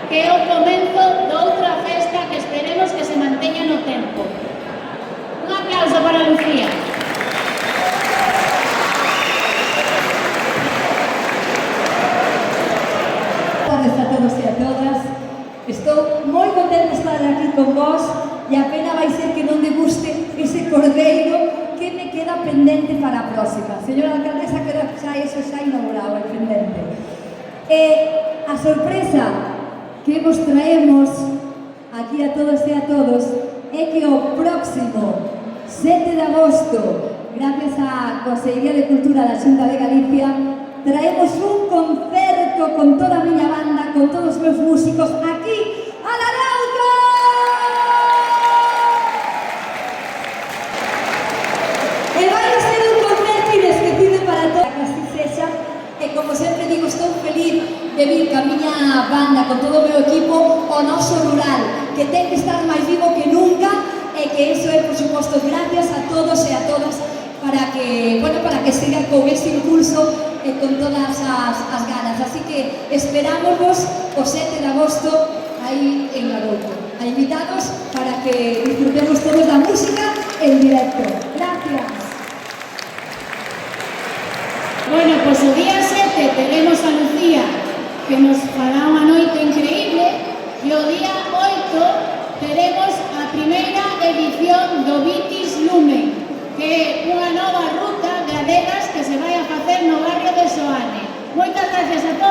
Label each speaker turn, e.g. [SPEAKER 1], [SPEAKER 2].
[SPEAKER 1] que é o comenzo de outra festa que esperemos que se manteña no tempo. Un aplauso para Lucía.
[SPEAKER 2] Boas tardes a todos e a todas. Estou moi contenta de estar aquí con vos e a pena vai ser que non deguste ese cordeiro que me queda pendente para a próxima. Señora alcaldesa, que xa eso xa inaugurado el pendente. A sorpresa que vos traemos aquí a todos e a todos é que o próximo 7 de agosto, gracias á Consellería de Cultura da Xunta de Galicia, traemos un concerto con toda a miña banda, con todos os meus músicos aquí a Larauca! E vai ser un concerto inesquecible para toda que así sexa, e como sempre digo, estou feliz de vir ca miña banda, con todo o meu equipo, ao noso rural, que ten que estar máis vivo que nunca, e que iso é, por suposto, gracias a todos e a todas, para que siga con ese impulso e con todas as ganas. Así que esperámosvos o 7 de agosto aí en Larauco. A invitados para que disfrutemos todos da música en directo. Gracias.
[SPEAKER 1] Bueno, pois o día 7 teremos a Lucía, que nos fará unha noite increíble, e o día 8 teremos a primeira edición do Vitis Lumen, que é unha nova ruta de adegas que se vai a facer no barrio de Soane. Moitas gracias a todos.